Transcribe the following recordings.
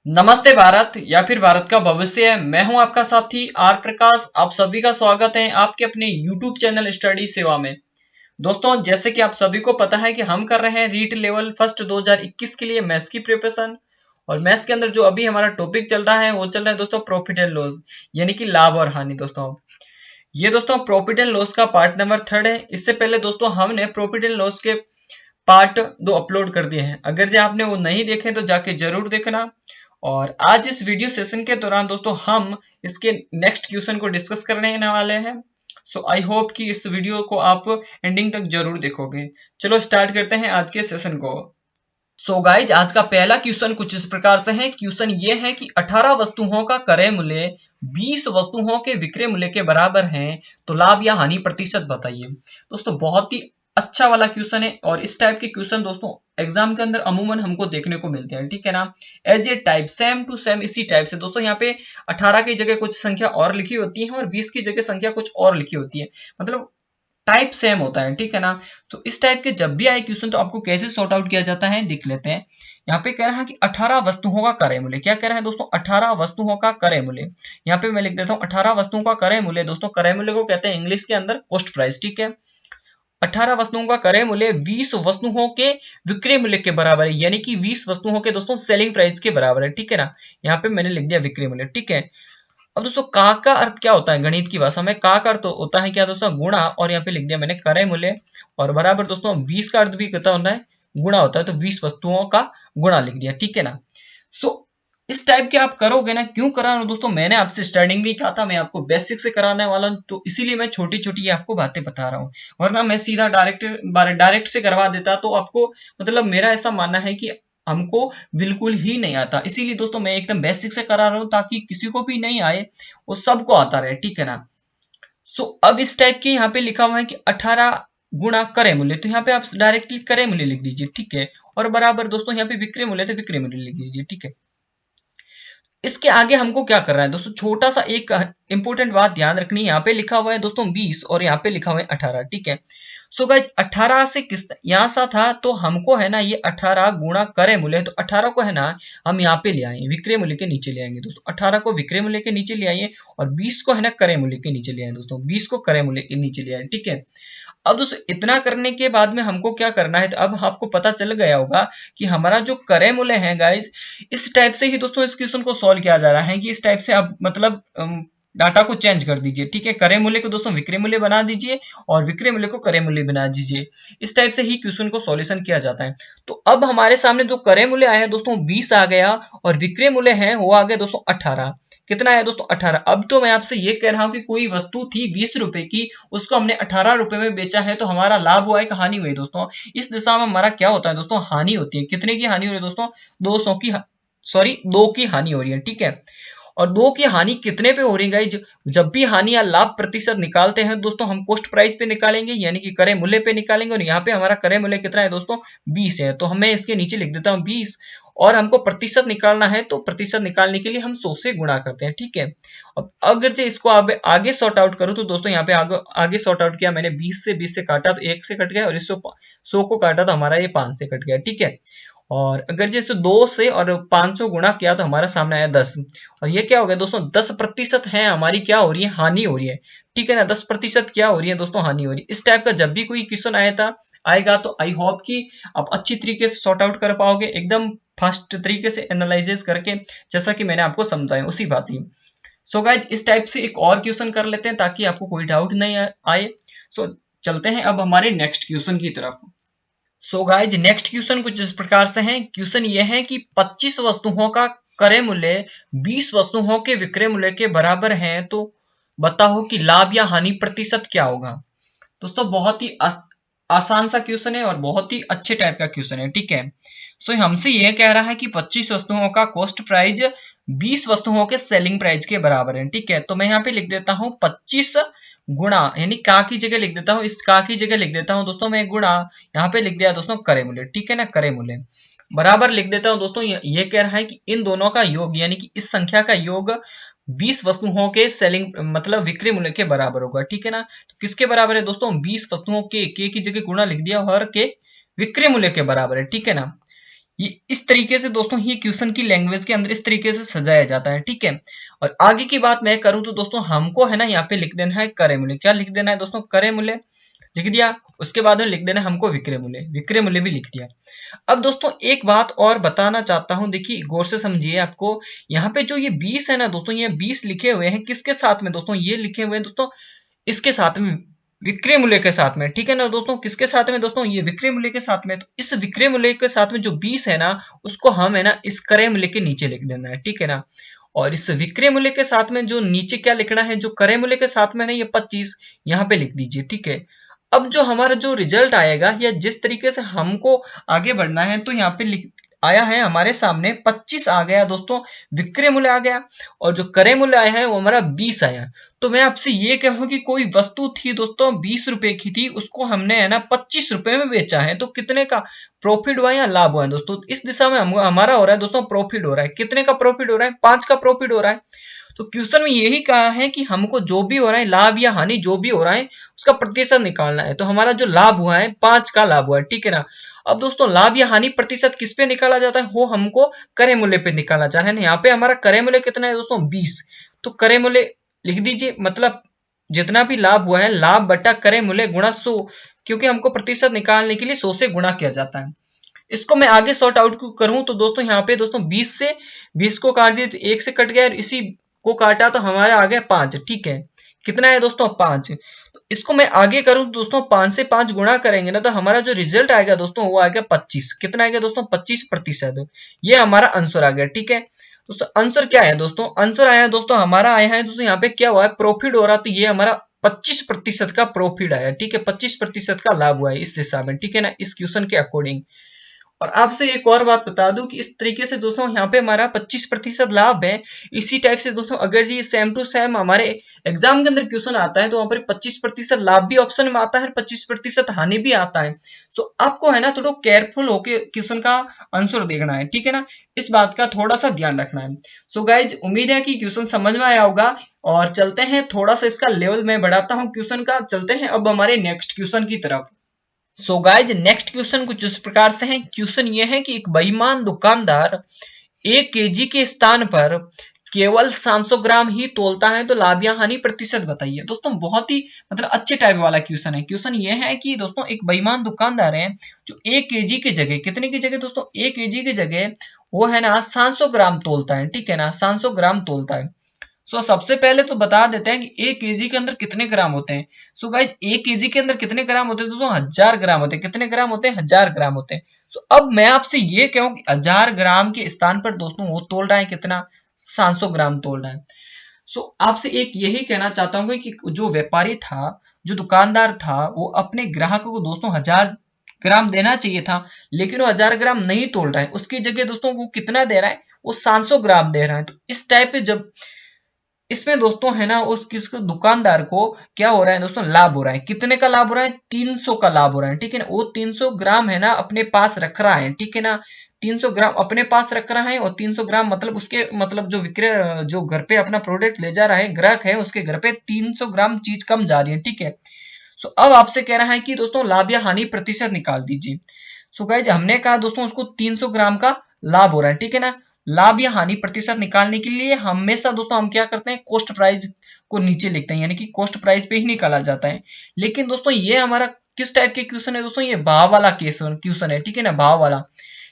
नमस्ते भारत या फिर भारत का भविष्य। मैं हूं आपका साथी आर प्रकाश। आप सभी का स्वागत है आपके अपने YouTube चैनल स्टडी सेवा में। दोस्तों, जैसे कि आप सभी को पता है कि हम कर रहे हैं रीट लेवल फर्स्ट 2021 के लिए मैथ्स की प्रिपरेशन। और मैथ्स के अंदर जो अभी हमारा टॉपिक चल रहा है वो चल रहा है दोस्तों प्रॉफिट एंड लॉस, यानी कि लाभ और हानि। दोस्तों, ये दोस्तों प्रॉफिट एंड लॉस का पार्ट नंबर 3 है। इससे पहले दोस्तों हमने प्रॉफिट एंड लॉस के पार्ट 2 अपलोड कर दिए हैं। अगर जो आपने वो नहीं देखे तो जाके जरूर देखना। और आज इस वीडियो सेशन के दौरान दोस्तों हम इसके नेक्स्ट क्वेश्चन को डिस्कस करने वाले हैं। सो आई होप कि इस वीडियो को आप एंडिंग तक जरूर देखोगे। चलो स्टार्ट करते हैं आज के सेशन को। सो गाइज, आज का पहला क्वेश्चन कुछ इस प्रकार से है। क्वेश्चन ये है कि 18 वस्तुओं का क्रय मूल्य 20 वस्तुओं के विक्रय मूल्य के बराबर है, तो लाभ या हानि प्रतिशत बताइए। दोस्तों, बहुत ही अच्छा वाला क्वेश्चन है और इस टाइप के क्वेश्चन दोस्तों एग्जाम के अंदर अमूमन हमको देखने को मिलते हैं, ठीक है ना। As a type same to same इसी टाइप से दोस्तों यहाँ पे 18 की जगह कुछ संख्या और लिखी होती है और 20 की जगह संख्या कुछ और लिखी होती है, मतलब टाइप सेम होता है, ठीक है ना। तो इस टाइप के जब भी आए क्वेश्चन तो आपको कैसे सॉर्ट आउट किया जाता है देख लेते हैं। यहाँ पे कह रहा है कि 18 वस्तुओं का क्रय मूल्य, क्या कह रहा है दोस्तों, 18 वस्तुओं का क्रय मूल्य। यहाँ पे मैं लिख देता हूँ 18 वस्तुओं का क्रय मूल्य। दोस्तों, क्रय मूल्य को कहते हैं इंग्लिश के अंदर कॉस्ट प्राइस, ठीक है। 18 वस्तुओं का क्रय मूल्य 20 वस्तुओं के विक्रय मूल्य के बराबर है, यानी कि 20 वस्तुओं के दोस्तों सेलिंग प्राइस के बराबर है, ठीक है ना। यहाँ पे मैंने लिख दिया विक्रय मूल्य, ठीक है। अब दोस्तों का अर्थ क्या होता है गणित की भाषा में, का अर्थ होता है क्या दोस्तों, गुणा। और यहाँ पे लिख दिया मैंने क्रय मूल्य और बराबर दोस्तों 20 का अर्थ भी कितना होता है, गुणा होता है। तो 20 वस्तुओं का गुणा लिख दिया, ठीक है ना। सो इस टाइप के आप करोगे ना, क्यों करा रहा हूं दोस्तों, मैंने आपसे स्टार्टिंग भी कहा था मैं आपको बेसिक से कराने वाला हूं, तो इसीलिए मैं छोटी छोटी आपको बातें बता रहा हूँ। वरना मैं सीधा डायरेक्ट से करवा देता तो आपको, मतलब मेरा ऐसा मानना है कि हमको बिल्कुल ही नहीं आता। इसीलिए दोस्तों मैं एकदम बेसिक से करा रहा हूं ताकि किसी को भी नहीं आए, वो सबको आता रहे, ठीक है ना। सो अब इस टाइप के यहाँ पे लिखा हुआ है कि 18 गुणा क्रय मूल्य, तो यहाँ पे आप डायरेक्टली क्रय मूल्य लिख दीजिए, ठीक है। और बराबर दोस्तों यहाँ पे विक्रय मूल्य, तो विक्रय मूल्य लिख दीजिए, ठीक है। इसके आगे हमको क्या करना है दोस्तों, छोटा सा एक इंपॉर्टेंट बात ध्यान रखनी है। यहाँ पे लिखा हुआ है दोस्तों 20 और यहाँ पे लिखा हुआ है 18, ठीक है। सो गाइज 18 से किस यहाँ सा था, तो हमको है ना ये 18 गुणा क्रय मूल्य, तो 18 को है ना हम यहाँ पे ले आए विक्रय मूल्य के नीचे ले आएंगे दोस्तों। 18 को विक्रय मूल्य के नीचे ले आइए और 20 को है ना क्रय मूल्य के नीचे ले आए दोस्तों। 20 को क्रय मूल्य के नीचे ले आए, ठीक है। अब दोस्तों इतना करने के बाद में हमको क्या करना है, तो अब आपको पता चल गया होगा कि हमारा जो क्रय मूल्य है गाइज, इस टाइप से ही दोस्तों इस क्वेश्चन को सॉल्व किया जा रहा है कि इस टाइप से आप मतलब डाटा को चेंज कर दीजिए, ठीक है। क्रय मूल्य को दोस्तों विक्रय मूल्य बना दीजिए और विक्रय मूल्य को क्रय मूल्य बना दीजिए। इस टाइप से ही क्वेश्चन को सॉल्यूशन किया जाता है। तो अब हमारे सामने जो क्रय मूल्य आया है दोस्तों 20 आ गया और विक्रय मूल्य है वो आ गया दोस्तों 18। कितना है दोस्तों 18। अब तो मैं आपसे ये कह रहा हूं कि कोई वस्तु थी 20 रुपए की, उसको हमने 18 रुपए में बेचा है, तो हमारा लाभ हुआ है कि हानि हुई दोस्तों। इस दिशा में हमारा क्या होता है दोस्तों, हानि होती है। कितने की हानि हो रही है दोस्तों, 200 की, सॉरी 2 की हानि हो रही है, ठीक है। और 2 की हानि कितने पे हो रही है गाइज, जब भी हानि या लाभ प्रतिशत निकालते हैं दोस्तों हम कॉस्ट प्राइस पे निकालेंगे, यानी कि क्रय मूल्य पे निकालेंगे। और यहाँ पे हमारा क्रय मूल्य कितना है दोस्तों 20 है, तो हमें इसके नीचे लिख देता हूँ 20। और हमको प्रतिशत निकालना है, तो प्रतिशत निकालने के लिए हम 100 से गुणा करते हैं, ठीक है। अब अगर जो इसको आगे सॉर्ट आउट करूं तो दोस्तों यहाँ पे आगे सॉर्ट आउट किया मैंने, 20 से काटा तो 1 से कट गया और इस 100 को काटा तो हमारा ये 5 से कट गया, ठीक है। और अगर जैसे 2 से और 500 गुणा किया तो हमारा सामने आया 10। और ये क्या हो गया दोस्तों, 10% है हमारी क्या हो रही है, हानि हो रही है, ठीक है ना। 10% क्या हो रही है दोस्तों, हानि हो रही है। इस टाइप का जब भी कोई क्वेश्चन आएगा तो आई होप कि आप अच्छी तरीके से सॉर्ट आउट कर पाओगे, एकदम फास्ट तरीके से एनालिसिस करके, जैसा कि मैंने आपको समझाया उसी बात ही। सो गाइज इस टाइप से एक और क्वेश्चन कर लेते हैं ताकि आपको कोई डाउट नहीं आए। सो चलते हैं अब हमारे नेक्स्ट क्वेश्चन की तरफ। सो गाइज नेक्स्ट क्वेश्चन कुछ इस प्रकार से है। क्वेश्चन ये है कि 25 वस्तुओं का क्रय मूल्य 20 वस्तुओं के विक्रय मूल्य के बराबर है, तो बताओ कि लाभ या हानि प्रतिशत क्या होगा। दोस्तों बहुत ही आसान सा क्वेश्चन है और बहुत ही अच्छे टाइप का क्वेश्चन है, ठीक है। सो हमसे यह कह रहा है कि 25 वस्तुओं का कॉस्ट प्राइस 20 वस्तुओं के सेलिंग प्राइस के बराबर है, ठीक है। तो मैं यहाँ पे लिख देता हूँ 25 गुणा, यानी का की जगह लिख देता हूँ, इस का की जगह लिख देता हूँ दोस्तों मैं गुणा, यहाँ पे लिख दिया दोस्तों क्रय मूल्य, ठीक है ना, क्रय मूल्य बराबर लिख देता हूँ दोस्तों। ये कह रहा है कि इन दोनों का योग, यानी कि इस संख्या का योग 20 वस्तुओं के सेलिंग मतलब विक्रय मूल्य के बराबर होगा, ठीक है ना। तो किसके बराबर है दोस्तों, 20 वस्तुओं के की जगह गुणा लिख दिया और के विक्रय मूल्य के बराबर है, ठीक है ना। ये इस तरीके से दोस्तों ये क्वेश्चन की लैंग्वेज के अंदर इस तरीके से सजाया जाता है, ठीक है। और आगे की बात मैं करूं तो दोस्तों हमको है ना यहाँ पे लिख देना है करे मूल्य। क्या लिख देना है दोस्तों? करे मूल्य लिख दिया। उसके बाद में लिख देना है हमको विक्रय मूल्य, विक्रय मूल्य भी लिख दिया। अब दोस्तों एक बात और बताना चाहता हूं, देखिए गौर से समझिए। आपको यहाँ पे जो ये 20 है ना दोस्तों, ये 20 लिखे हुए हैं किसके साथ में दोस्तों? ये लिखे हुए हैं दोस्तों इसके साथ में, विक्रय मूल्य के साथ में, ठीक है ना दोस्तों। किसके साथ में दोस्तों? ये विक्रय मूल्य के साथ में। तो इस विक्रय मूल्य के साथ में जो 20 है ना, उसको हम है ना इस क्रय मूल्य के नीचे लिख देना है, ठीक है ना। और इस विक्रय मूल्य के साथ में जो नीचे क्या लिखना है, जो क्रय मूल्य के साथ में है ये 25 यहाँ पे लिख दीजिए, ठीक है। अब जो हमारा जो रिजल्ट आएगा या जिस तरीके से हमको आगे बढ़ना है, तो यहाँ पे लिख आया है हमारे सामने 25 आ गया दोस्तों, विक्रय मूल्य आ गया। और जो क्रय मूल्य आया है वो हमारा 20 आया। तो मैं आपसे ये कहूं कि कोई वस्तु थी दोस्तों 20 रुपए की थी, उसको हमने है ना 25 रुपए में बेचा है, तो कितने का प्रॉफिट हुआ या लाभ हुआ है दोस्तों? इस दिशा में हमारा हो रहा है दोस्तों प्रॉफिट हो रहा है। कितने का प्रॉफिट हो रहा है? 5 का प्रॉफिट हो रहा है। तो क्वेश्चन में यही कहा है कि हमको जो भी हो रहा है, लाभ या हानि जो भी हो रहा है, उसका प्रतिशत निकालना है। तो हमारा जो लाभ हुआ है 5 का लाभ हुआ है, ठीक है ना। अब दोस्तों लाभ या हानि प्रतिशत किस पे निकाला जाता है? वो हमको क्रय मूल्य पे निकाला जा रहा है। यहाँ पे हमारा क्रय मूल्य कितना है दोस्तों? 20। तो क्रय मूल्य लिख दीजिए, मतलब जितना भी लाभ हुआ है, लाभ बटा क्रय मूल्य गुणा 100, क्योंकि हमको प्रतिशत निकालने के लिए 100 से गुणा किया जाता है। इसको मैं आगे सॉर्ट आउट करूं तो दोस्तों यहाँ पे दोस्तों 20 से 20 को काट दिया तो 1 से कट गया, और इसी को काटा तो हमारा आ गया 5, ठीक है। कितना है दोस्तों? 5। तो इसको मैं आगे करूं तो दोस्तों 5 से 5 गुणा करेंगे ना, तो हमारा जो रिजल्ट आएगा दोस्तों वो आएगा 25। कितना आएगा दोस्तों? 25%। ये हमारा आंसर आ गया, ठीक है दोस्तों। आंसर क्या है दोस्तों? आंसर आया दोस्तों हमारा आया है दोस्तों, यहाँ पे क्या हुआ है? प्रॉफिट हो रहा, तो ये हमारा 25% का प्रॉफिट आया, ठीक है। 25% का लाभ हुआ है इस दिशा में, ठीक है ना, इस क्वेश्चन के अकॉर्डिंग। और आपसे एक और बात बता दूं कि इस तरीके से दोस्तों यहाँ पे हमारा 25% लाभ है। इसी टाइप से दोस्तों अगर ये सेम टू सेम हमारे एग्जाम के अंदर क्वेश्चन आता है, तो वहां पर 25% लाभ भी ऑप्शन में आता है, 25% हानि भी आता है। सो आपको है ना थोड़ा केयरफुल होके क्वेश्चन का आंसर देखना है, ठीक है ना। इस बात का थोड़ा सा ध्यान रखना है। सो गाइज उम्मीद है कि क्वेश्चन समझ में आया होगा। और चलते हैं थोड़ा सा इसका लेवल में बढ़ाता हूँ क्वेश्चन का। चलते हैं अब हमारे नेक्स्ट क्वेश्चन की तरफ। सो गाइज नेक्स्ट क्वेश्चन कुछ इस प्रकार से है। क्वेश्चन ये है कि एक बेईमान दुकानदार 1 kg के स्थान पर केवल 700 ग्राम ही तोलता है, तो लाभ या हानि प्रतिशत बताइए। दोस्तों बहुत ही मतलब अच्छे टाइप वाला क्वेश्चन है। क्वेश्चन ये है कि दोस्तों एक बेईमान दुकानदार है जो 1 kg की जगह, कितने की जगह दोस्तों? 1 kg की जगह वो है ना 700 ग्राम तोलता है, ठीक है ना, 700 ग्राम तोलता है। सबसे पहले तो बता देते हैं कि 1 kg के अंदर कितने ग्राम होते हैं। गाइज 1 kg के अंदर कितने ग्राम होते हैं दोस्तों? 1000 ग्राम होते हैं। कितने ग्राम होते हैं? 1000 ग्राम होते हैं। अब मैं आपसे ये कहूं कि 1000 ग्राम के स्थान पर दोस्तों वो तोल रहा है कितना? 700 ग्राम तोल रहा है। आपसे एक यही कहना चाहता हूँ कि जो व्यापारी था, जो दुकानदार था, वो अपने ग्राहकों को दोस्तों 1000 ग्राम देना चाहिए था, लेकिन वो 1000 ग्राम नहीं तोल रहा है। उसकी जगह दोस्तों वो कितना दे रहा है? वो 700 ग्राम दे रहा है। तो इस टाइप पे जब इसमें दोस्तों है ना उस किसको दुकानदार को क्या हो रहा है दोस्तों? लाभ हो रहा है। कितने का लाभ हो रहा है? 300 का लाभ हो रहा है, ठीक है ना। वो 300 ग्राम है ना अपने पास रख रहा है, ठीक है ना। 300 ग्राम अपने पास रख रहा है, और 300 ग्राम मतलब उसके मतलब जो विक्रय जो घर पे अपना प्रोडक्ट ले जा रहा है, ग्राहक है, उसके घर पे 300 ग्राम चीज कम जा रही है, ठीक है। अब आपसे कह रहा है कि दोस्तों लाभ या हानि प्रतिशत निकाल दीजिए। गाइज हमने कहा दोस्तों उसको 300 ग्राम का लाभ हो रहा है, ठीक है ना। लाभ या हानि प्रतिशत निकालने के लिए हमेशा दोस्तों हम क्या करते हैं? कॉस्ट प्राइस को नीचे लिखते हैं, यानी कि कॉस्ट प्राइस पे ही निकाला जाता है। लेकिन दोस्तों ये हमारा किस टाइप के क्वेश्चन है दोस्तों? ये भाव वाला क्वेश्चन है, ठीक है ना, भाव वाला।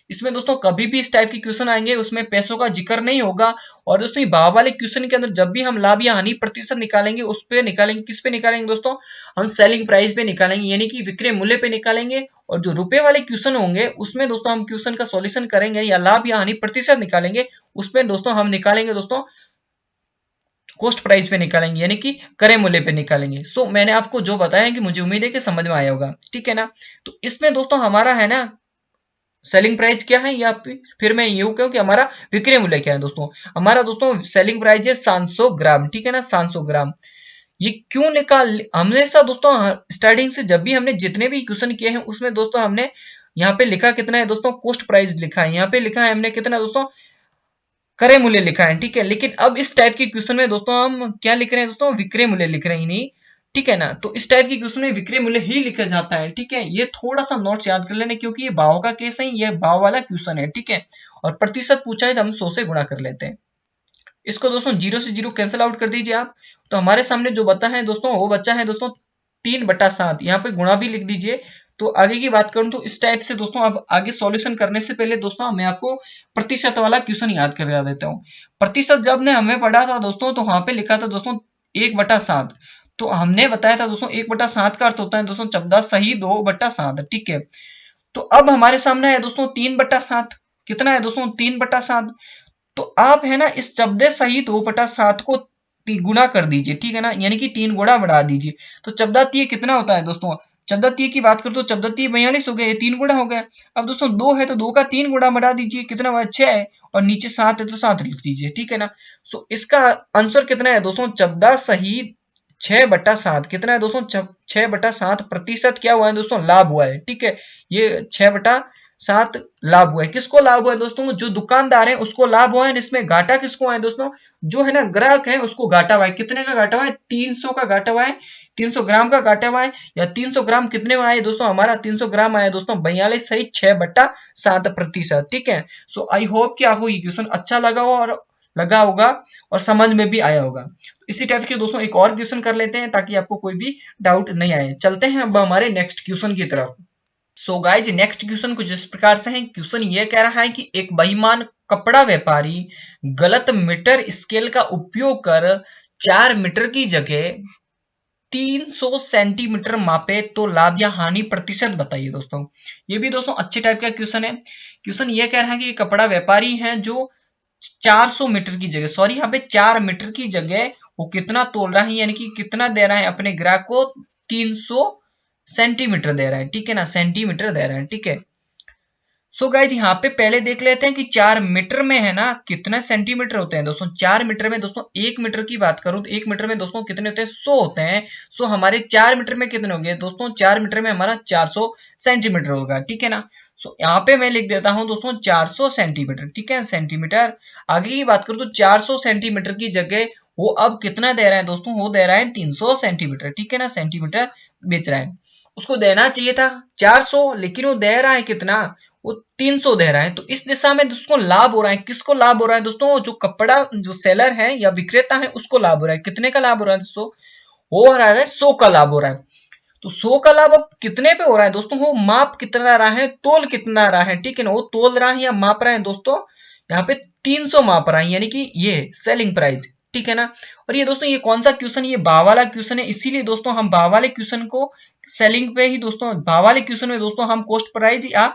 इसमें दोस्तों कभी भी इस टाइप के क्वेश्चन आएंगे उसमें पैसों का जिक्र नहीं होगा। और दोस्तों ये भाव वाले क्वेश्चन के अंदर जब भी हम लाभ या हानि प्रतिशत निकालेंगे, उस पे निकालेंगे, किस पे निकालेंगे दोस्तों? हम सेलिंग प्राइस पे निकालेंगे, यानी कि विक्रय मूल्य पे निकालेंगे। और जो रुपए वाले क्वेश्चन होंगे उसमें दोस्तों हम क्वेश्चन का सॉल्यूशन करेंगे या लाभ या हानि प्रतिशत निकालेंगे, उसमें दोस्तों हम निकालेंगे दोस्तों कॉस्ट प्राइस पे निकालेंगे, यानी कि क्रय मूल्य पे निकालेंगे। मैंने आपको जो बताया कि मुझे उम्मीद है कि समझ में आया होगा, ठीक है ना। तो इसमें दोस्तों हमारा है ना सेलिंग प्राइस क्या है, या फिर मैं यूं कहूं कि हमारा विक्रय मूल्य क्या है दोस्तों? हमारा दोस्तों सेलिंग प्राइस है 700 ग्राम, ठीक है ना, 700 ग्राम। ये क्यों निकाल हमेशा दोस्तों स्टार्टिंग से जब भी हमने जितने भी क्वेश्चन किए हैं उसमें दोस्तों हमने यहाँ पे लिखा कितना है दोस्तों? कॉस्ट प्राइस लिखा है। यहाँ पे लिखा है हमने कितना दोस्तों? क्रय मूल्य लिखा है, ठीक है। लेकिन अब इस टाइप के क्वेश्चन में दोस्तों हम क्या लिख रहे हैं दोस्तों? विक्रय मूल्य लिख रहे हैं, नहीं ठीक है ना। तो इस टाइप की क्वेश्चन में विक्रय मूल्य ही लिखा जाता है। ठीक है, ये थोड़ा सा नोट्स याद कर लेने, क्योंकि ये भाव का केस है, ये भाव वाला क्वेश्चन है। ठीक है, और प्रतिशत पूछा है तो हम 100 से गुणा कर लेते हैं। इसको दोस्तों 0 से 0 कैंसिल आउट कर दीजिए आप। तो हमारे सामने जो बचा है दोस्तों, वो बच्चा है दोस्तों 3/7। यहाँ पे गुणा भी लिख दीजिए। तो आगे की बात करूं तो इस टाइप से दोस्तों, अब आगे सॉल्यूशन करने से पहले दोस्तों मैं आपको प्रतिशत वाला क्वेश्चन याद करवा देता हूँ। प्रतिशत जब ने हमें पढ़ा था दोस्तों, तो वहां पे लिखा था दोस्तों 1/7। तो हमने बताया था दोस्तों 1/7 का अर्थ होता है दोस्तों 14 सही 2/7। ठीक है, तो अब हमारे सामने है दोस्तों 3/7। कितना है दोस्तों 3/7। तो आप है ना इस 14 सही 2/7 को गुणा कर दीजिए। ठीक है ना, यानी कि 3 गुणा बढ़ा दीजिए। तो 14 कितना होता है दोस्तों, 14 की बात करो तो 14 42 हो गया, ये 3 गुणा हो गया। अब दोस्तों 2 है तो 2 का 3 गुणा बढ़ा दीजिए, कितना हुआ 6 है, और नीचे 7 है तो 7 लिख दीजिए। ठीक है ना, सो इसका आंसर कितना है दोस्तों 14 सही 6/7। कितना है दोस्तों 6/7 प्रतिशत क्या हुआ है दोस्तों, लाभ हुआ है। ठीक है, ये 6/7 लाभ हुआ है। किसको लाभ हुआ है दोस्तों, जो दुकानदार है उसको लाभ हुआ है। इसमें घाटा किसको है दोस्तों, जो है ना ग्राहक है उसको घाटा हुआ है। कितने का घाटा हुआ है, 300 का घाटा हुआ है, 300 ग्राम का घाटा हुआ है। या 300 ग्राम कितने में आए दोस्तों, हमारा 300 ग्राम आया दोस्तों 42 सही 6/7%। ठीक है, सो आई होप कि आपको ये क्वेश्चन अच्छा लगा होगा और समझ में भी आया होगा। इसी टाइप के दोस्तों एक और क्वेश्चन कर लेते हैं, ताकि आपको कोई भी डाउट नहीं आए। चलते हैं अब हमारे नेक्स्ट क्वेश्चन की तरफ। सो गाइज नेक्स्ट क्वेश्चन कुछ इस प्रकार से है। क्वेश्चन ये कह रहा है कि एक बेईमान कपड़ा व्यापारी गलत मीटर स्केल का उपयोग कर 4 मीटर की जगह 300 सेंटीमीटर मापे तो लाभ या हानि प्रतिशत बताइए। दोस्तों ये भी दोस्तों अच्छे टाइप का क्वेश्चन है। क्वेश्चन ये कह रहा है कि कपड़ा व्यापारी है जो 400 मीटर की जगह, सॉरी यहाँ पे 4 मीटर की जगह वो कितना तोल रहा है, यानी कि कितना दे रहा है अपने ग्राहक को, 300 सेंटीमीटर दे रहा है। ठीक है ना, सेंटीमीटर दे रहा है। ठीक है, सो गाइज यहाँ पे पहले देख लेते हैं कि 4 मीटर में है ना कितने सेंटीमीटर होते हैं। दोस्तों 4 मीटर में दोस्तों 1 मीटर की बात करूं तो 1 मीटर में दोस्तों कितने होते हैं, 100 होते हैं। सो हमारे 4 मीटर में कितने होंगे दोस्तों, 4 मीटर में हमारा 400 सेंटीमीटर होगा। ठीक है ना, सो यहाँ पे मैं लिख देता हूं दोस्तों 400 सेंटीमीटर। ठीक है, सेंटीमीटर। आगे की बात करूं तो 400 सेंटीमीटर की जगह वो अब कितना दे रहा है दोस्तों, वो दे रहा है 300 सेंटीमीटर। ठीक है ना, सेंटीमीटर बेच रहा है। उसको देना चाहिए था 400, लेकिन वो दे रहा है कितना, वो 300 दे रहा है। तो इस दिशा में दोस्तों लाभ हो रहा है। किसको लाभ हो रहा है दोस्तों, जो कपड़ा जो सेलर है या विक्रेता है उसको लाभ हो रहा है। कितने का लाभ हो रहा है दोस्तों, हो रहा है 100 का लाभ हो रहा है। तो 100 का लाभ अब कितने पे हो रहा है दोस्तों, वो माप कितना रहा है, तोल कितना रहा है। ठीक है ना, वो तोल रहा है या माप रहा है दोस्तों, यहाँ पे 300 माप रहा है, यानी कि ये सेलिंग प्राइस। ठीक है ना, और ये दोस्तों ये कौन सा क्वेश्चन, ये भाव वाला क्वेश्चन है, इसीलिए दोस्तों हम भाव वाले क्वेश्चन को सेलिंग पे ही दोस्तों, भाव वाले क्वेश्चन में दोस्तों हम कॉस्ट प्राइस या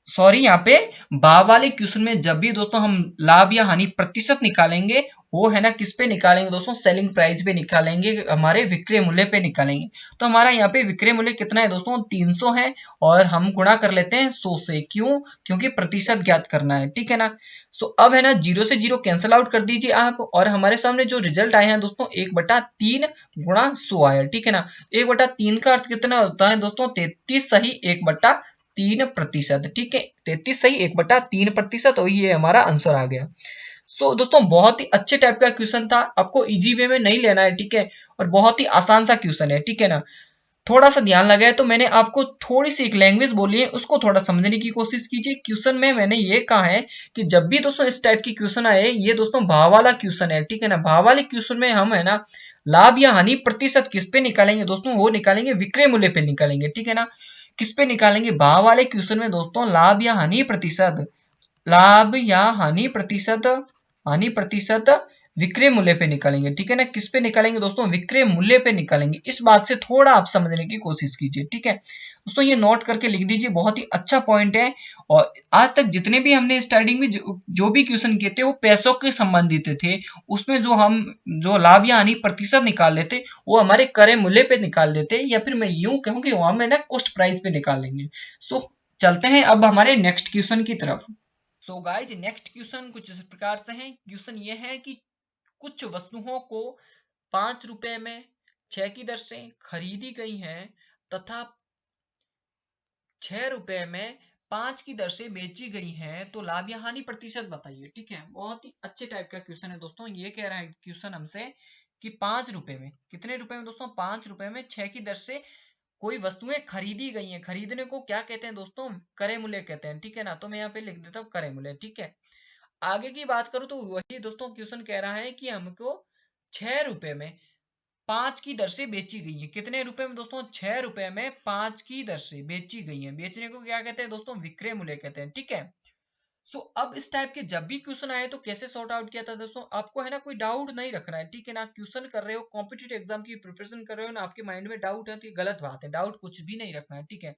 सॉरी यहाँ पे भाव वाले क्वेश्चन में जब भी दोस्तों हम लाभ या हानि प्रतिशत निकालेंगे, वो है ना किस पे निकालेंगे दोस्तों, सेलिंग प्राइस पे निकालेंगे, हमारे विक्रय मूल्य पे निकालेंगे। तो हमारा यहाँ पे विक्रय मूल्य कितना है दोस्तों, 300 है, और हम गुणा कर लेते हैं 100 से। क्यों, क्योंकि प्रतिशत ज्ञात करना है। ठीक है ना, सो अब है ना 0 से 0 कैंसिल आउट कर दीजिए आप, और हमारे सामने जो रिजल्ट आए हैं दोस्तों 1/3 गुणा 100 आया। ठीक है ना, 1/3 का अर्थ कितना होता है दोस्तों, 33 सही 1/3%। ठीक है, 33 सही 1/3%, और ये हमारा आंसर आ गया। सो दोस्तों बहुत ही अच्छे टाइप का क्वेश्चन था, आपको इजी वे में नहीं लेना है। ठीक है, और बहुत ही आसान सा क्वेश्चन है। ठीक है ना, थोड़ा सा ध्यान लगाए तो मैंने आपको थोड़ी सी एक लैंग्वेज बोली है, उसको थोड़ा समझने की कोशिश कीजिए। क्वेश्चन में मैंने ये कहा है कि जब भी दोस्तों इस टाइप की क्वेश्चन आए, ये दोस्तों भाव वाला क्वेश्चन है। ठीक है ना, भाव वाले क्वेश्चन में हम है ना लाभ या हानि प्रतिशत किस पे निकालेंगे दोस्तों, वो निकालेंगे विक्रय मूल्य पे निकालेंगे। ठीक है ना, किस पे निकालेंगे, भाव वाले क्वेश्चन में दोस्तों लाभ या हानि प्रतिशत, लाभ या हानि प्रतिशत विक्रय मूल्य पे निकालेंगे। ठीक है ना, किस पे निकालेंगे दोस्तों, विक्रय मूल्य पे निकालेंगे। इस बात से थोड़ा आप समझने की कोशिश कीजिए। ठीक है दोस्तों, ये नोट करके लिख दीजिए, बहुत ही अच्छा पॉइंट है। और आज तक जितने भी हमने स्टार्टिंग में जो भी क्वेश्चन किए थे वो पैसों के संबंधित थे। उसमें जो लाभ या हानि प्रतिशत निकाल लेते वो हमारे क्रय मूल्य पे निकाल लेते, या फिर मैं यूं कहूं कि वहां में ना कॉस्ट प्राइस पे निकाल लेंगे। सो चलते हैं अब हमारे नेक्स्ट क्वेश्चन की तरफ। सो गाइज नेक्स्ट क्वेश्चन कुछ इस प्रकार से है। क्वेश्चन ये है कि कुछ वस्तुओं को 5 रुपए में 6 की दर से खरीदी गई है तथा 6 रुपए में 5 की दर से बेची गई है, तो लाभ या हानि प्रतिशत बताइए। ठीक है, बहुत ही अच्छे टाइप का क्वेश्चन है दोस्तों। ये कह रहा है क्वेश्चन हमसे कि 5 रुपए में, कितने रुपए में दोस्तों, 5 रुपए में 6 की दर से कोई वस्तुएं खरीदी गई हैं। खरीदने को क्या कहते हैं दोस्तों, क्रय मूल्य कहते हैं, ठीक है ना। तो मैं यहाँ पे लिख देता हूँ क्रय मूल्य, ठीक है। आगे की बात करूं तो वही दोस्तों क्वेश्चन कह रहा है कि हमको 6 रुपए में 5 की दर से बेची गई है। कितने रुपए में दोस्तों, 6 रुपए में 5 की दर से बेची गई है। बेचने को क्या कहते हैं दोस्तों, विक्रय मूल्य कहते हैं, ठीक है। सो अब इस टाइप के जब भी क्वेश्चन आए तो कैसे सॉर्ट आउट किया था दोस्तों, आपको है ना कोई डाउट नहीं रखना है, ठीक है ना। क्वेश्चन कर रहे हो, कॉम्पिटिटिव एग्जाम की प्रिपरेशन कर रहे हो ना, आपके माइंड में डाउट है तो ये गलत बात है, डाउट कुछ भी नहीं रखना है, ठीक है।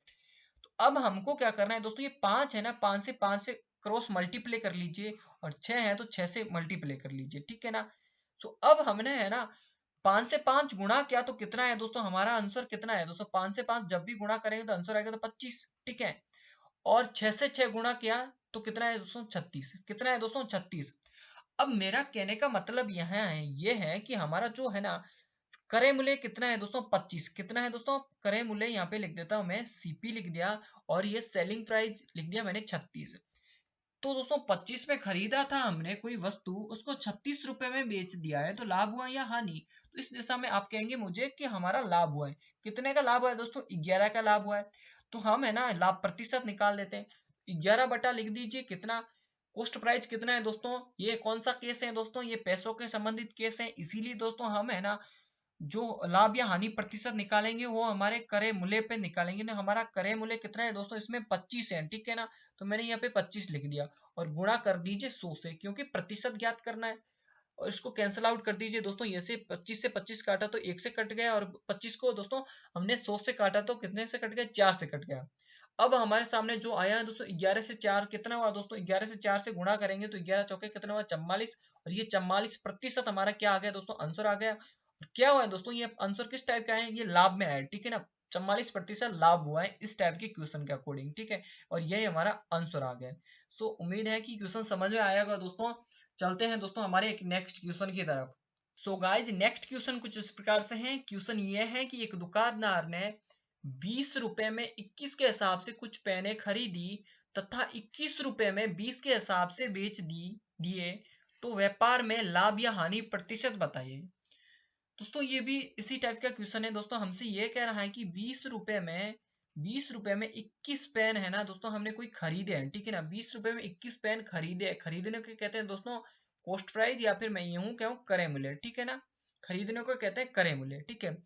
तो अब हमको क्या करना है दोस्तों, ये 5 है ना, 5 से क्रॉस मल्टीप्लाई कर लीजिए, और 6 है तो 6 से मल्टीप्लाई कर लीजिए, ठीक है ना। सो अब हमने है ना 5 से 5 गुणा किया तो कितना है दोस्तों, हमारा आंसर कितना है दोस्तों, 5 से 5 जब भी गुणा करेंगे तो आंसर आएगा तो 25, ठीक है। और 6 से 6 गुणा किया तो कितना है दोस्तों, 36। कितना है दोस्तों, 36। अब मेरा कहने का मतलब यहाँ है, ये है कि हमारा जो है ना क्रय मूल्य कितना है दोस्तों, 25। कितना है दोस्तों, क्रय मूल्य यहाँ पे लिख देता हूं मैं, सीपी लिख दिया, और ये सेलिंग प्राइस लिख दिया मैंने 36। तो दोस्तों 25 में खरीदा था हमने कोई वस्तु, उसको 36 रुपए में बेच दिया है, तो लाभ हुआ या हानि। तो इस दिशा में आप कहेंगे मुझे कि हमारा लाभ हुआ है। कितने का लाभ हुआ है दोस्तों, 11 का लाभ हुआ है। तो हम है ना लाभ प्रतिशत निकाल देते हैं, 11 बटा लिख दीजिए कितना, कॉस्ट प्राइस कितना है दोस्तों, ये कौन सा केस है दोस्तों, ये पैसों के संबंधित केस है, इसीलिए दोस्तों हम है ना जो लाभ या हानि प्रतिशत निकालेंगे वो हमारे क्रय मूल्य पे निकालेंगे ना। हमारा क्रय मूल्य कितना है दोस्तों, इसमें 25 है, ठीक है ना। तो मैंने यहाँ पे 25 लिख दिया, और गुणा कर दीजिए 100 से, क्योंकि प्रतिशत ज्ञात करना है। और इसको कैंसिल आउट कर दीजिए दोस्तों, ये से 25 से 25 काटा तो 1 से कट गया, और 25 को दोस्तों हमने 100 से काटा तो कितने से कट गया, 4 से कट गया। अब हमारे सामने जो आया है दोस्तों 11 से 4 कितना हुआ दोस्तों, 11 से 4 से गुणा करेंगे तो 11 चौके कितना हुआ, 44। और ये 44 प्रतिशत हमारा क्या आ गया दोस्तों, आंसर आ गया। और क्या हुआ है दोस्तों, ये आंसर किस टाइप का है, ये लाभ में आया, ठीक है ना। 44% लाभ हुआ है इस टाइप के क्वेश्चन के अकॉर्डिंग, ठीक है। और यही हमारा आंसर आ गया। सो उम्मीद है कि क्वेश्चन समझ में आएगा दोस्तों। चलते हैं दोस्तों हमारे एक नेक्स्ट क्वेश्चन की तरफ। सो गाइज नेक्स्ट क्वेश्चन कुछ इस प्रकार से है। क्वेश्चन ये है कि एक दुकानदार ने 20 रुपए में 21 के हिसाब से कुछ पेने खरीदी तथा 21 रुपए में 20 के हिसाब से बेच दिए, तो व्यापार में लाभ या हानि प्रतिशत बताइए। दोस्तों ये भी इसी टाइप का क्वेश्चन है दोस्तों, हमसे ये कह रहा है कि 20 रुपए में 21 पेन है ना दोस्तों, हमने कोई खरीदे हैं, ठीक है ना। 20 रुपए में 21 पेन खरीदे, खरीदने को कहते हैं दोस्तों कॉस्ट प्राइस, या फिर मैं यूं कहूं क्रय मूल्य, ठीक है ना। खरीदने को कहते हैं क्रय मूल्य, ठीक है।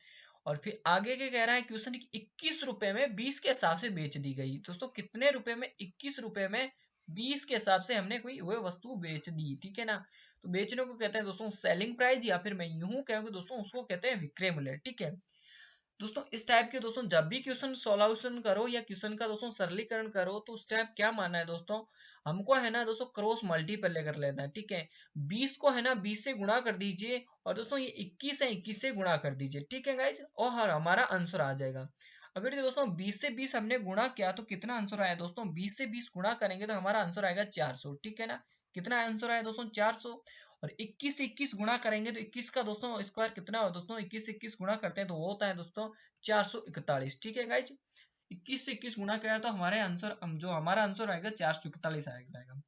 और फिर आगे क्या कह रहा है क्वेश्चन कि 21 रुपए में 20 के हिसाब से बेच दी गई। दोस्तों कितने रुपए में, 21 रुपए में 20 के हिसाब से हमने कोई वह वस्तु बेच दी, ठीक है ना। तो बेचने को कहते हैं दोस्तों सेलिंग प्राइस, या फिर मैं यूं कहूंगा दोस्तों उसको कहते हैं विक्रय मूल्य, ठीक है। दोस्तों इस टाइप के दोस्तों जब भी क्वेश्चन सॉल्यूशन करो या क्वेश्चन का दोस्तों सरलीकरण करो तो उस टाइप क्या मानना है दोस्तों, हमको है ना दोस्तों क्रॉस मल्टीप्लाई कर लेना है, ठीक है। 20 को है ना 20 से गुणा कर दीजिए, और दोस्तों ये 21 है 21 से गुणा कर दीजिए, ठीक है गाइज, और हमारा आंसर आ जाएगा। अगर ये दोस्तों 20 से 20 हमने गुणा किया तो कितना आंसर आया दोस्तों, 20 से 20 गुणा करेंगे तो हमारा आंसर आएगा 400, ठीक है ना। कितना आंसर आया दोस्तों, 400। और 21 से 21 गुणा करेंगे तो 21 का दोस्तों स्क्वायर कितना हो दोस्तों, 21 से 21 गुणा करते हैं तो वो होता है दोस्तों 441, ठीक है गाइज। 21 से 21 गुणा किया तो हमारे आंसर जो हमारा आंसर आएगा 441 आएगा।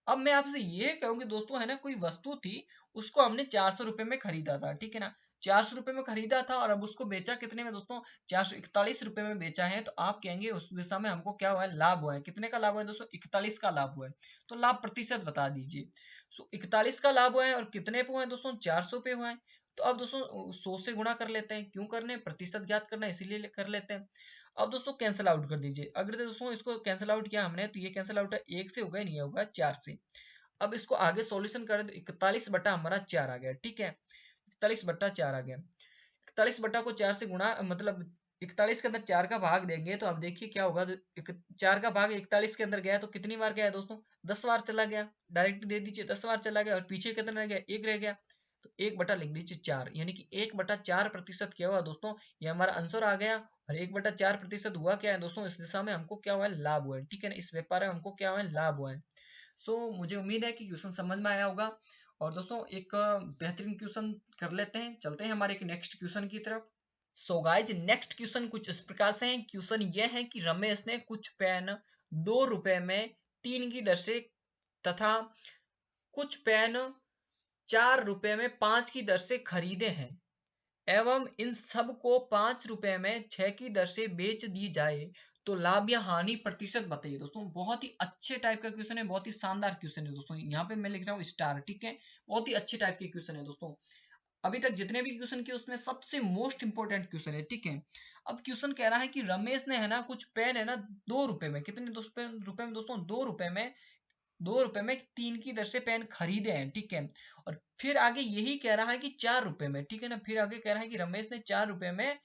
अब मैं आपसे ये कहूंगी दोस्तों है ना कोई वस्तु थी, उसको हमने 400 रुपए में खरीदा था, ठीक है ना। 400 रुपए में खरीदा था और अब उसको बेचा कितने में दोस्तों, 441 रुपए में बेचा है। तो आप कहेंगे उस दिशा में हमको क्या हुआ है, लाभ हुआ है। कितने का लाभ हुआ है दोस्तों, 41 का लाभ हुआ है। तो लाभ प्रतिशत बता दीजिए। 41 का लाभ हुआ है, और कितने पे हुआ है दोस्तों, 400 पे हुआ है। तो अब दोस्तों 100 से गुणा कर लेते हैं, क्यों करने, प्रतिशत ज्ञात करना इसीलिए कर लेते हैं। अब दोस्तों कैंसिल आउट कर दीजिए। अगर दोस्तों इसको कैंसिल आउट किया हमने तो ये कैंसिल आउट है, 1 से होगा, नहीं होगा 4 से। अब इसको आगे सॉल्यूशन करें तो 41 बटा हमारा 4 आ गया, ठीक है। 41 बटा 4 आ गया। 41 बटा को 4 से गुणा, मतलब 41 के अंदर 4 का भाग देंगे तो अब देखिए क्या होगा, 4 का भाग 41 के अंदर गया तो कितनी बार गया दोस्तों, 10 बार चला गया। डायरेक्ट दे दीजिए, 10 बार चला गया, और पीछे कितना रह गया, 1 रह गया। तो 1 बटा लिख दीजिए 4, यानी कि 1 बटा 4 प्रतिशत क्या हुआ दोस्तों, ये हमारा आंसर आ गया। और 1 बटा 4 प्रतिशत हुआ क्या है दोस्तों, इस दिशा में हमको क्या हुआ है, लाभ हुआ है, ठीक है ना। इस व्यापार में हमको क्या हुआ है, लाभ हुआ है। मुझे उम्मीद है कि क्वेश्चन समझ में आया होगा। और दोस्तों एक बेहतरीन क्वेश्चन कर लेते हैं, चलते हैं हमारे एक नेक्स्ट क्वेश्चन की तरफ। गाइज नेक्स्ट क्वेश्चन कुछ इस प्रकार से है। क्वेश्चन ये है कि रमेश ने कुछ पेन 2 रुपए में 3 की दर से तथा कुछ पेन 4 रुपए में 5 की दर से खरीदे हैं। एवं इन सब को 5 रुपए में 6 की दर से बेच दी जाए तो लाभ या हानि प्रतिशत बताइए। दोस्तों बहुत ही अच्छे टाइप का क्वेश्चन है, बहुत ही शानदार क्वेश्चन है दोस्तों। यहाँ पे मैं लिख रहा हूँ स्टार, ठीक है, बहुत ही अच्छे टाइप के क्वेश्चन है दोस्तों। अभी तक जितने भी क्वेश्चन किए उसमें सबसे मोस्ट इंपोर्टेंट क्वेश्चन है, ठीक है। अब क्वेश्चन कह रहा है कि रमेश ने है ना कुछ पेन है ना 2 रुपए में, कितने रुपए में दोस्तों, 2 रुपए में, 2 रुपए में 3 की दर से पेन खरीदे हैं, ठीक है। और फिर आगे यही कह रहा है कि 4 रुपए में, ठीक है ना, फिर आगे कह रहा है कि रमेश ने 4 रुपए में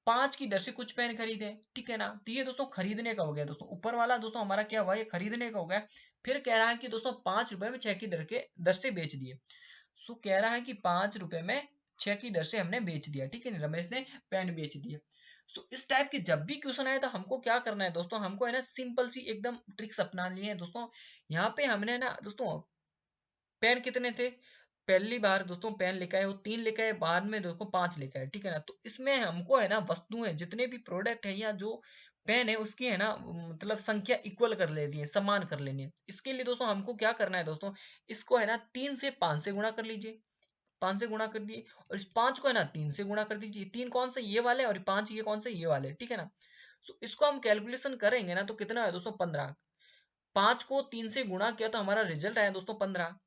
5 की दर से कुछ पेन खरीदे, ठीक है ना। तो ये दोस्तों खरीदने का हो गया दोस्तों, ऊपर वाला दोस्तों हमारा क्या हुआ, ये खरीदने का हो गया। फिर कह रहा है कि दोस्तों 5 रुपए में 6 की दर से बेच दिए। सो कह रहा है कि 5 रुपए में 6 की दर से हमने बेच दिया, ठीक है, रमेश ने पेन बेच दिया। सो इस टाइप के जब भी क्वेश्चन आए तो हमको क्या करना है दोस्तों, हमको है ना सिंपल सी एकदम ट्रिक्स अपना लिए हैं दोस्तों। यहाँ पे हमने ना दोस्तों पेन कितने थे, पहली बार दोस्तों पेन लेकर आए वो 3 लेकर आए, बाद में दोस्तों 5 लेकर आए, ठीक है ना। तो इसमें हमको है ना वस्तुएं जितने भी प्रोडक्ट है या जो पेन है उसकी है ना मतलब संख्या इक्वल कर लेनी है, समान कर लेनी है। इसके लिए दोस्तों हमको क्या करना है दोस्तों, इसको है ना 3 से 5 से गुणा कर लीजिए, 5 से गुणा कर दिए, और इस 5 को है ना 3 से गुणा कर दीजिए। 3 कौन से, ये वाले, और 5 ये कौन से, ये वाले, ठीक है ना। सो इसको हम कैलकुलेशन करेंगे ना तो कितना है दोस्तों 15। 5 को 3 से गुणा किया तो हमारा रिजल्ट आया दोस्तों 15।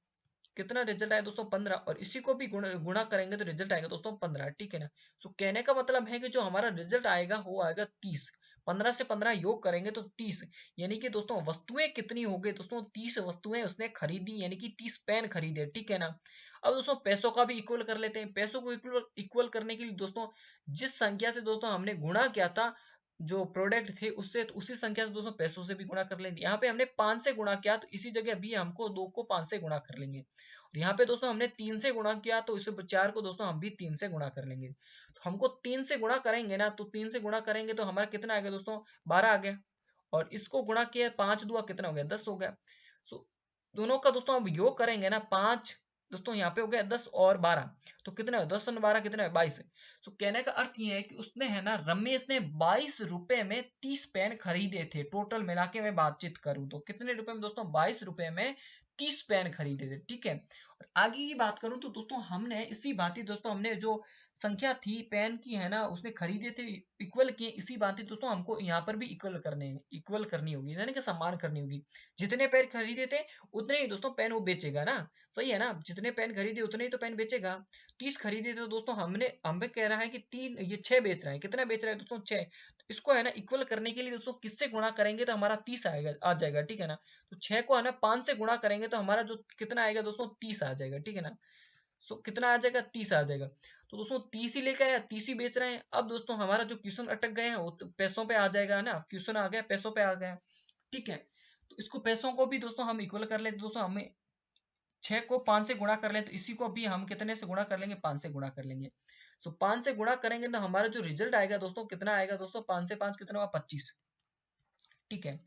कितना रिजल्ट आया दोस्तों 15, और इसी को भी गुणा करेंगे तो रिजल्ट आएगा दोस्तों 15, ठीक है ना। सो कहने का मतलब है कि जो हमारा रिजल्ट आएगा वो आएगा 30। 15 से 15 योग करेंगे तो 30, यानी कि दोस्तों वस्तुएं कितनी हो गई दोस्तों, 30 वस्तुएं उसने खरीदी, यानी कि 30 पेन खरीदे, ठीक है ना। अब दोस्तों पैसों का भी इक्वल कर लेते हैं। पैसों को इक्वल करने के लिए दोस्तों जिस संख्या से दोस्तों हमने गुणा किया था जो प्रोडक्ट थे उससे, तो उसी संख्या से दोस्तों पैसों से भी गुणा कर लेंगे। यहाँ पे हमने 5 से गुणा किया तो इसी जगह भी हमको 2 को 5 से गुणा कर लेंगे। और यहाँ पे दोस्तों हमने 3 से गुणा किया तो इसे 4 को दोस्तों हम भी 3 से गुणा कर लेंगे। तो हमको 3 से गुणा करेंगे ना, तो 3 से गुणा करेंगे तो हमारा कितना आ गया दोस्तों, 12 आ गया। और इसको गुणा किया 5 दुआ कितना हो गया, 10 हो गया। सो दोनों का दोस्तों हम योग करेंगे ना, 5 दोस्तों यहाँ पे हो गया 10 और 12, तो कितना है 10 और 12 कितना है 22। सो कहने का अर्थ ये है कि उसने है ना रमेश ने 22 रुपए में 30 पेन खरीदे थे। टोटल मिला के मैं बातचीत करूं तो कितने रुपए में दोस्तों, 22 रुपए में 30 पेन खरीदे थे, ठीक है। और आगे की बात करूं तो दोस्तों हमने इसी बात ही दोस्तों हमने जो संख्या थी पेन की है ना उसने खरीदे थे इक्वल किए, इसी बात ही दोस्तों हमको यहाँ पर भी इक्वल करनी होगी, यानी कि समान करनी होगी। जितने पेन खरीदे थे उतने ही दोस्तों पेन वो बेचेगा ना, सही है ना, जितने पेन खरीदे उतने ही तो पेन बेचेगा। 30 खरीदे थे तो दोस्तों हमने हमें कह रहा है कि 3 ये 6 बेच रहा है, कितना बेच रहा है दोस्तों 6। तो इसको है ना इक्वल करने के लिए दोस्तों किससे गुणा करेंगे तो हमारा 30 आएगा, आ जाएगा, ठीक है ना। तो 6 को है ना 5 से गुणा करेंगे तो हमारा जो कितना आएगा दोस्तों 30 आ जाएगा, ठीक है ना। सो कितना आ जाएगा 30 आ जाएगा। तो दोस्तों 30 ही लेकर आया, 30 ही बेच रहे हैं। अब दोस्तों हमारा जो क्वेश्चन अटक गए हैं वो तो पैसों पे आ जाएगा ना, क्वेश्चन आ गया पैसों पे आ गया, ठीक है। तो इसको पैसों को भी दोस्तों हम इक्वल कर लेते दोस्तों, हमें 6 को 5 से गुणा कर ले तो इसी को भी हम कितने से गुणा कर लेंगे, 5 से गुणा कर लेंगे। सो 5 से गुणा करेंगे तो हमारा जो रिजल्ट आएगा दोस्तों कितना आएगा दोस्तों, 5 से 5 कितना हुआ 25, ठीक है।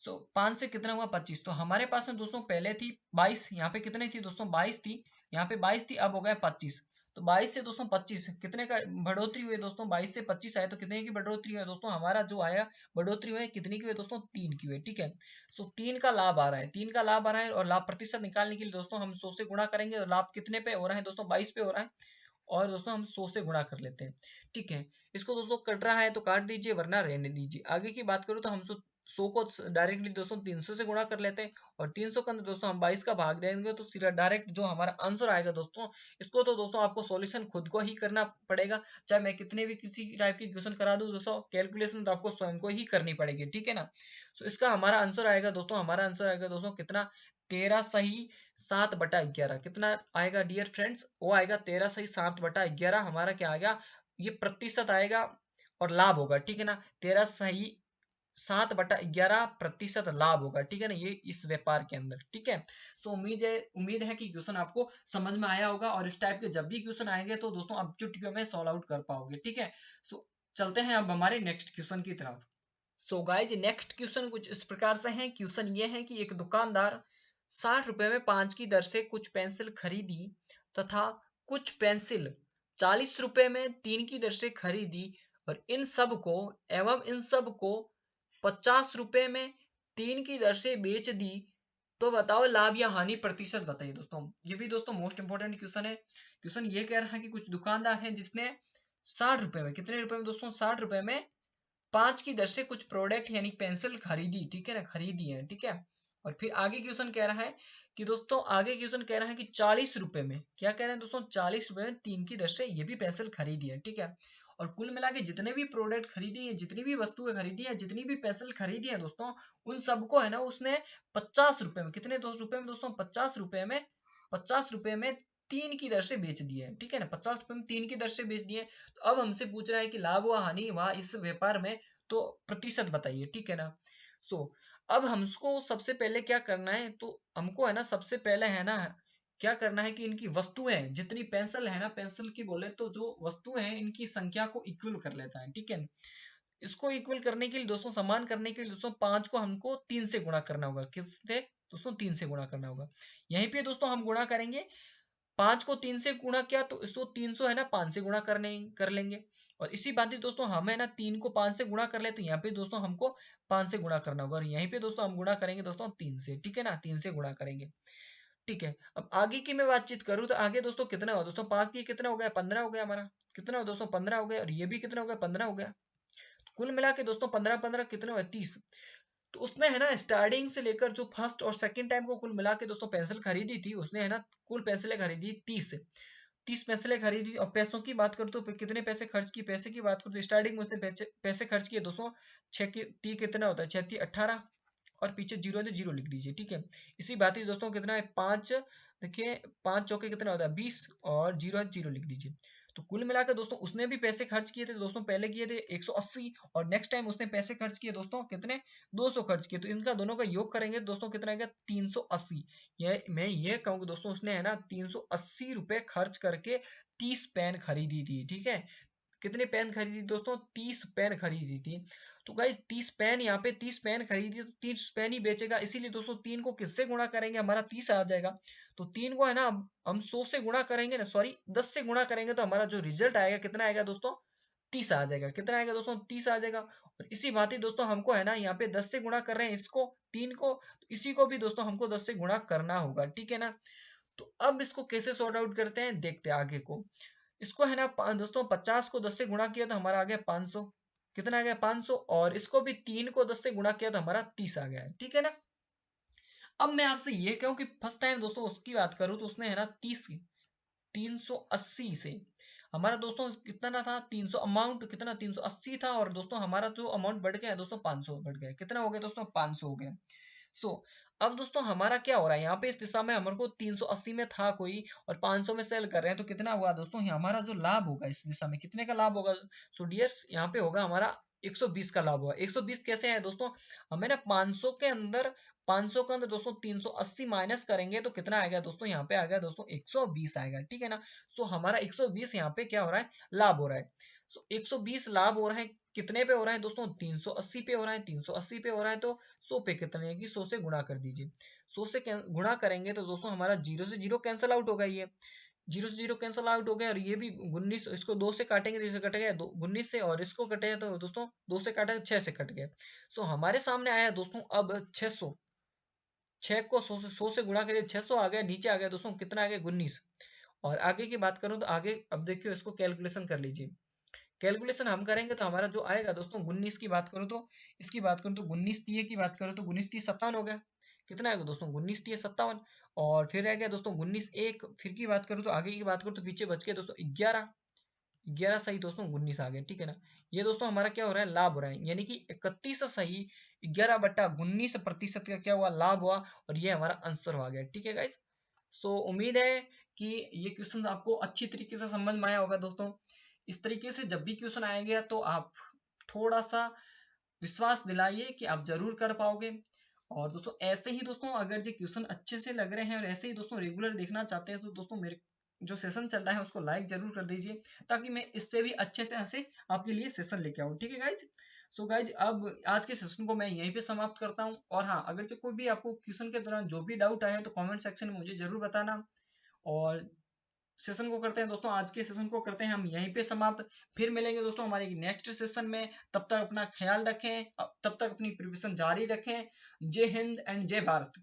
सो 5 से कितना हुआ 25। तो हमारे पास में दोस्तों पहले थी 22, यहाँ पे कितनी थी दोस्तों 22 थी, यहाँ पे 22 थी, अब हो गया 25। तो 22 से दोस्तों 25 कितने का बढ़ोतरी हुई दोस्तों, 22 से 25 आए तो कितने की बढ़ोतरी हुई दोस्तों, हमारा जो आया बढ़ोतरी हुई कितनी की हुई दोस्तों 3 की हुई, ठीक है। सो 3 का लाभ आ रहा है, 3 का लाभ आ रहा है, और लाभ प्रतिशत निकालने के लिए दोस्तों हम 100 से गुणा करेंगे, और लाभ कितने पे हो रहा है दोस्तों 22 पे हो रहा है, और दोस्तों हम 100 से गुणा कर लेते हैं, ठीक है। इसको दोस्तों कट रहा है तो काट दीजिए वरना रहने दीजिए। आगे की बात करूँ तो हम 100 को डायरेक्टली दोस्तों 300 से गुणा कर लेते हैं, और 300 के अंदर दोस्तों हम 22 का भाग देंगे तो सीधा डायरेक्ट जो हमारा आंसर आएगा दोस्तों, इसको तो दोस्तों आपको सॉल्यूशन खुद को ही करना पड़ेगा, चाहे मैं कितने भी किसी टाइप की क्वेश्चन करा दूं दोस्तों, कैलकुलेशन तो आपको स्वयं को ही करनी पड़ेगी, ठीक है ना। सो इसका हमारा आंसर आएगा दोस्तों, हमारा आंसर आएगा दोस्तों कितना, 13 सही 7/11। कितना आएगा डियर फ्रेंड्स, वो आएगा 13 सही 7/11। हमारा क्या आएगा, ये प्रतिशत आएगा और लाभ होगा, ठीक है ना। 13 सही 7/11% लाभ होगा, ठीक है ना, ये इस व्यापार के अंदर, ठीक है। सो उम्मीद है कि क्वेश्चन आपको समझ में आया होगा, और इस टाइप के जब भी क्वेश्चन आएंगे तो दोस्तों आप चुटकियों में सॉल्व आउट कर पाओगे, ठीक है। सो चलते हैं अब हमारे नेक्स्ट क्वेश्चन की तरफ। सो गाइज नेक्स्ट क्वेश्चन कुछ इस प्रकार से है। क्वेश्चन ये है कि एक दुकानदार 60 रुपए में 5 की दर से कुछ पेंसिल खरीदी तथा कुछ पेंसिल 40 रुपए में 3 की दर से खरीदी, और इन सब को 50 रुपए में 3 की दर से बेच दी, तो बताओ लाभ या हानि प्रतिशत बताइए दोस्तों। ये भी दोस्तों मोस्ट इंपोर्टेंट क्वेश्चन है। क्वेश्चन ये कह रहा है कि कुछ दुकानदार हैं जिसने 60 रुपए में, कितने रुपए में दोस्तों, 60 रुपए में 5 की दर से कुछ प्रोडक्ट यानी पेंसिल खरीदी, ठीक है ना, खरीदी है, ठीक है। और फिर आगे क्वेश्चन कह रहा है कि दोस्तों, आगे क्वेश्चन कह रहा है कि 40 रुपए में, क्या कह रहे हैं दोस्तों, 40 रुपए में 3 की दर से ये भी पेंसिल खरीदी है, ठीक है। और कुल मिला के जितने भी प्रोडक्ट खरीदी है, जितनी भी वस्तुएं खरीदी है, जितनी भी पेंसिल खरीदी है दोस्तों, उन सबको है ना उसने 50 रुपए में, कितने रुपए में दोस्तों, 50 रुपए में 3 की दर से बेच दिए, ठीक है ना, 50 रुपए में 3 की दर से बेच दिए। तो अब हमसे पूछ रहा है कि लाभ व हानि वहां इस व्यापार में, तो प्रतिशत बताइए, ठीक है ना। सो अब हमको सबसे पहले क्या करना है, तो हमको है ना सबसे पहले है ना क्या करना है कि इनकी वस्तुएं, जितनी पेंसिल है ना, पेंसिल की बोले तो जो वस्तुएं हैं इनकी संख्या को इक्वल कर लेता है, ठीक है। इसको इक्वल करने के लिए दोस्तों, समान करने के लिए दोस्तों, 5 को हमको 3 से गुणा करना होगा, किससे दोस्तों, 3 से गुणा करना होगा। यहीं पे दोस्तों हम गुणा करेंगे, 5 को 3 से गुणा किया तो इसको 300 है ना 5 से गुणा कर लेंगे। और इसी बात ही दोस्तों हम है ना 3 को 5 से गुणा कर ले, तो यहाँ पे दोस्तों हमको 5 से गुणा करना होगा, और यहीं पे दोस्तों हम गुणा करेंगे दोस्तों 3 से, ठीक है ना, 3 से गुणा करेंगे, ठीक है। अब आगे की मैं बातचीत करूँ तो आगे दोस्तों कितना हुआ दोस्तों, 5 की कितना हो गया, 15 हो गया हमारा, कितना हुआ दोस्तों, 15 हो गया, और ये भी कितना हो गया, 15 हो गया। कुल मिला के दोस्तों 15 15 कितने हुए, 30। तो उसने है ना स्टार्टिंग से लेकर जो फर्स्ट और सेकंड टाइम को कुल मिला के दोस्तों पेंसिल खरीदी थी, उसने है ना कुल पेंसिलें खरीदी 30 पेंसिलें खरीदी। और पैसों की बात करूँ तो कितने पैसे खर्च किए, पैसे की बात करूँ तो स्टार्टिंग में उसने पैसे खर्च किए दोस्तों, 6 की 30 कितना होता है, 6 × 18, और पीछे जीरो है तो जीरो लिख दीजिए, ठीक है। इसी बात ही दोस्तों कितना है, 5, देखिए 5 चौके कितना होता है 20, और जीरो है जीरो लिख दीजिए। तो कुल मिलाकर दोस्तों उसने भी पैसे खर्च किए थे दोस्तों, पहले किए थे 180, और नेक्स्ट टाइम उसने पैसे खर्च किए दोस्तों कितने, 200 खर्च किए। तो इनका दोनों का योग करेंगे दोस्तों कितना आएगा, 380। मैं ये कहूंगा दोस्तों उसने है ना 380 रुपए खर्च करके 30 पेन खरीदी थी, ठीक है। कितने पेन खरीदी दोस्तों, 30 पेन खरीदी थी। तो गाइस 30 पेन, यहाँ पे 30 पेन खरीदी तो 30 पेन ही बेचेगा, इसीलिए दोस्तों 3 को किससे गुणा करेंगे, हमारा 30 आ जाएगा। तो 3 को है ना हम 100 से गुणा करेंगे ना, सॉरी 10 से गुणा करेंगे, तो हमारा जो रिजल्ट आएगा कितना आएगा दोस्तों, 30 आ जाएगा। कितना आएगा दोस्तों, 30 आ जाएगा। और इसी बात ही दोस्तों हमको है ना यहाँ पे 10 से गुणा कर रहे हैं इसको, 3 को, तो इसी को भी दोस्तों हमको 10 से गुणा करना होगा, ठीक है ना। तो अब इसको कैसे सॉर्ट आउट करते हैं, देखते हैं आगे को। इसको है ना दोस्तों 50 को 10 से गुणा किया तो हमारा आ गया 500, कितना आ गया 500, और इसको भी 3 को 10 से गुणा किया तो हमारा 30 आ गया है, ठीक है ना। अब मैं आपसे ये कहूं कि फर्स्ट टाइम दोस्तों उसकी बात करूं तो उसने है ना 380 से, हमारा दोस्तों कितना ना था 300, अमाउंट कितना 380 था, और दोस्तों हमारा जो अमाउंट बढ़ गया है दोस्तों 500 बढ़ गया, कितना हो गया दोस्तों 500 हो गया। सो अब दोस्तों हमारा क्या हो रहा है, यहाँ पे इस दिशा में हमारे को 380 में था कोई, और 500 में सेल कर रहे हैं, तो कितना हुआ दोस्तों, हमारा जो लाभ होगा इस दिशा में कितने का लाभ होगा। सो डियर्स यहाँ पे होगा हमारा 120 का लाभ होगा। 120 कैसे है दोस्तों, हमें ना 500 के अंदर दोस्तों 380 माइनस करेंगे तो कितना आएगा दोस्तों, यहाँ पे आ गया दोस्तों 120 आएगा, ठीक है ना। सो हमारा 120 यहाँ पे क्या हो रहा है, लाभ हो रहा है। सो 120 लाभ हो रहा है, कितने पे हो रहा है दोस्तों, 380 पे हो रहा है, 380 पे हो रहा है, तो 100 पे कितने है कि 100 से गुणा कर दीजिए। 100 से गुणा करेंगे तो दोस्तों हमारा जीरो से जीरो कैंसिल आउट होगा, ये जीरो से जीरो कैंसिल आउट हो गया, और ये भी 19, इसको 2 से काटेंगे तो इसे कट गया 19 से, और इसको कटेगा तो दोस्तों 2 से काटा 6 से कट गया। सो हमारे सामने आया दोस्तों अब 600, 6 को 100 से गुणा करिए, 600 आ गया, नीचे आ गया दोस्तों कितना आ गया 19। और आगे की बात करूं तो आगे अब देखियो इसको कैलकुलेशन कर लीजिए। कैलकुलेशन हम करेंगे तो हमारा जो आएगा दोस्तों 19 की बात करूं तो, इसकी बात करूं तो 19 तीय की बात करूं तो 19 तीय 57 हो गया। कितना आएगा दोस्तों 19 तीय 57, और फिर रह गया दोस्तों 19 एक, फिर की बात करूं तो आगे की बात करूं तो पीछे बच गया दोस्तों 11, 11 सही दोस्तों 19 आ गया, ठीक है ना। ये दोस्तों हमारा क्या हो रहा है, लाभ हो रहा है, यानी कि 31 सही 11/19% का क्या हुआ, लाभ हुआ, और ये हमारा आंसर हो गया, ठीक है गाइस। सो उम्मीद है कि ये क्वेश्चन आपको अच्छी तरीके से समझ में आया होगा दोस्तों। इस तरीके से जब भी क्वेश्चन आएगा तो आप थोड़ा सा विश्वास दिलाइए कि आप जरूर कर पाओगे। और दोस्तों ऐसे ही दोस्तों अगर जो क्वेश्चन अच्छे से लग रहे हैं और ऐसे ही दोस्तों रेगुलर देखना चाहते हैं तो दोस्तों मेरे जो सेशन चल रहा है उसको लाइक जरूर कर दीजिए, ताकि मैं इससे भी अच्छे से आपके लिए सेशन लेके आऊँ, ठीक है गाइज। सो गाइज अब आज के सेशन को मैं यहीं पे समाप्त करता हूँ। और हाँ, अगर जो कोई भी आपको क्वेश्चन के दौरान जो भी डाउट आए तो कमेंट सेक्शन में मुझे जरूर बताना। और सेशन को करते हैं दोस्तों, आज के सेशन को करते हैं हम यहीं पे समाप्त। फिर मिलेंगे दोस्तों हमारे नेक्स्ट सेशन में, तब तक अपना ख्याल रखें, तब तक अपनी प्रिपरेशन जारी रखें। जय हिंद एंड जय भारत।